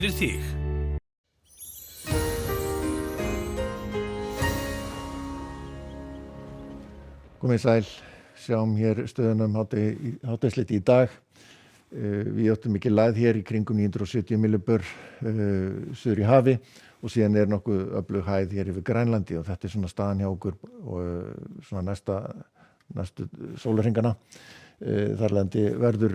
fyrir þig. Komið sæl, sjáum hér stöðunum hádegisleiti í dag. Við áttum mikið lægð hér í kringum 970 millibör suður í hafi og síðan nokkuð öflug hæð hér yfir Grænlandi og þetta svona staðan hjá okkur og svona næstu sólarhringana. Þarlandi verður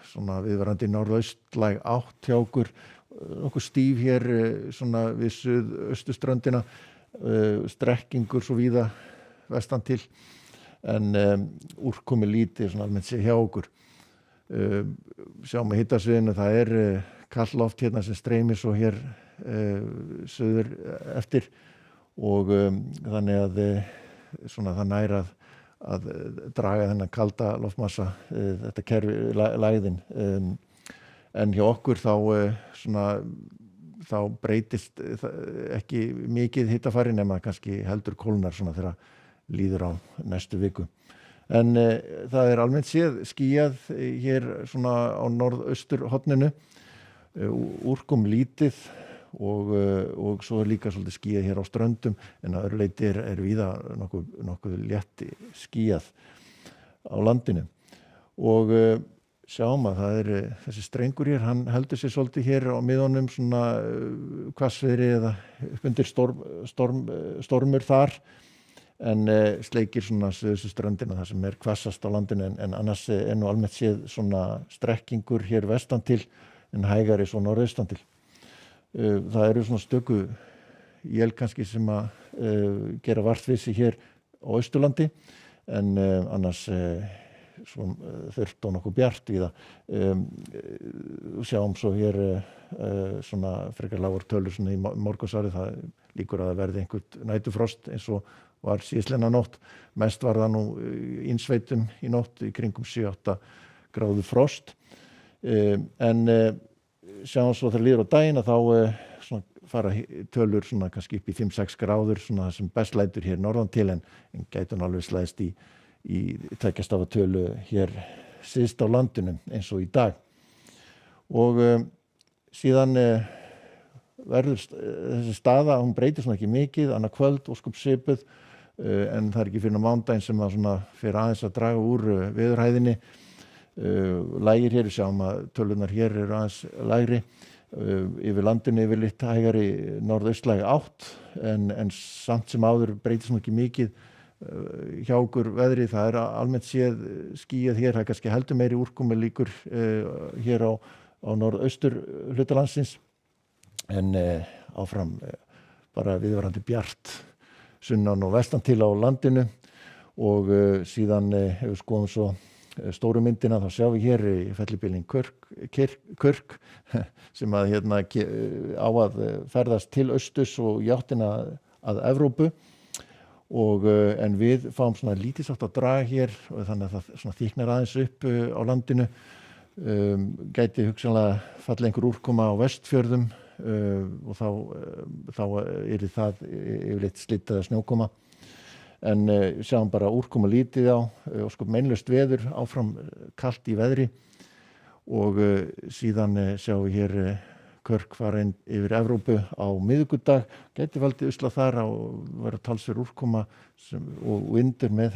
svona viðvarandi norðaustlæg átt hjá okkur, nokkuð stíf hér svona við suðausturströndina, strekkingur svo víða vestan til. En úrkomi lítið svona almennt sé hjá okkur. Sjáum að hittasviðinu, það kalt loft hérna sem streymir svo hér suður eftir og þannig að svona það nær að draga þennan kalda loftmassa þetta kerfi lægðin. En hjá okkur þá breytist ekki mikið hittafari nema kannski heldur kólnar svona þegar líður á næstu viku. En það almennt séð skýjað hér svona á norðausturhorninu, úrkom lítið og svo líka svolítið skýjað hér á ströndum, en að öðru leyti víða nokkuð létt skýjað á landinu. Og sjáum að það þessi strengur hér, hann heldur sér svolítið hér á miðunum svona hvassviðri eða upp undir stormur þar. En sleikir svona suðurströndina þar sem hvassast á landinu en annars nú almennt séð svona strekkingur hér vestan til en hægari svo norðaustan til. Það eru svona stöku él kannski sem að gera vart við sig hér á Austurlandi en annars svo þurrt og nokkuð bjart víða. Sjáum svo hér svona frekar lágar tölur svona í morgunsárið, það líkur að það verði einhvert nætufrost eins og var síðastliðna nótt. Mest var það nú innsveitum í nótt í kringum 7-8 gráðu frost. En sjáum svo þegar líður á daginn að þá svona fara tölur svona kannski upp í 5-6 gráður svona sem best lætur hér norðan til en gætu alveg slæðist í tveggjastafa tölu hér syðst á landinu eins og í dag. Og síðan verður þessi staða, hún breytir svona ekki mikið, annað kvöld, ósköp svipuð, en það ekki fyrir mánudaginn sem að svona fyrir aðeins að draga úr veðurhæðinni. Lægir hér, sjáum að tölurnar hér eru aðeins lægri, yfir landinu yfirleitt hægari norðaustlæg átt, en samt sem áður breytir svona ekki mikið hjá okkur veðrið. Það almennt séð skýjað hér, það kannski heldur meiri úrkomi líkur hér á norðaustur hluta landsins. En áfram bara viðvarandi bjart sunnan og vestan til á landinu og síðan ef við skoðum svo stóru myndina þá sjáum við hér í fellibylinn Kirk sem að hérna á að ferðast til austurs og í áttina að Evrópu og en við fáum svona lítilsátt að draga hér og þannig að það svona þykknar aðeins upp á landinu. Gæti hugsanlega falla einhver úrkoma á Vestfjörðum og þá það yfirleitt slydda eða snjókoma en sjáum bara úrkoma lítið á og sko meinlaust veður áfram kalt í veðri og síðan sjáum við hér Kirk fara inn yfir Evrópu á miðvikudag, gæti valdið usla þar og vera talsverð úrkoma og vindur með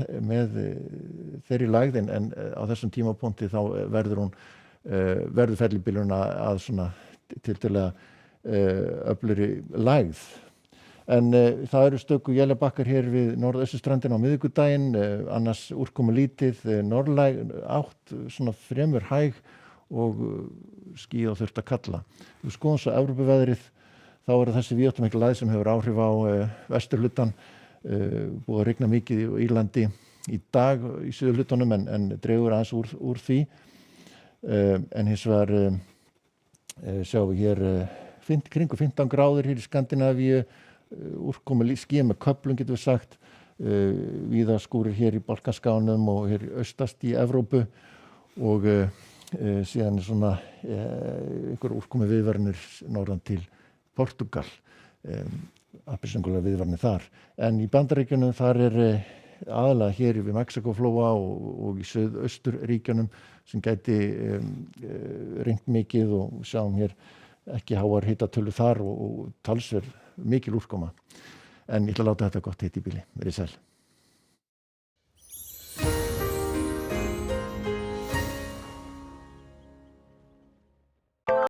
þeirri lægð en á þessum tímapunkti þá verður fellibylurinn að svona tiltölulega öflugri lægð. En það eru stöku élabakkar hér við norðausturströndina á miðvikudaginn, annars úrkomu lítið, norðlæg átt, svona fremur hæg og ský og þurft að kalla. Við skoðum svo Evrópuveðrið, þá þessi víðáttumikla lægð sem hefur áhrif á vesturhlutann, búið að rigna mikið í Írlandi í dag í suðurhlutanum en dregur aðeins úr því. En hins vegar sjáum við hér kringu 15 gráður hér í Skandinavíu, úrkomu skýjað með köflum getum við sagt, víða skúrir hér í Balkanskánum og hér austast í Evrópu og síðan svona einhver úrkomu viðvaranir norðan til Portúgal, appelsínugular viðvaranir þar. En í Bandaríkjunum þar aðalega hér við Mexíkóflóa og í suðausturríkjunum sem gæti rignt mikið og sjáum hér ekki háar hitatölur þar og talsverð mikil úrkoma. En ég ætla að láta þetta gott heita í bili. Verið sæl.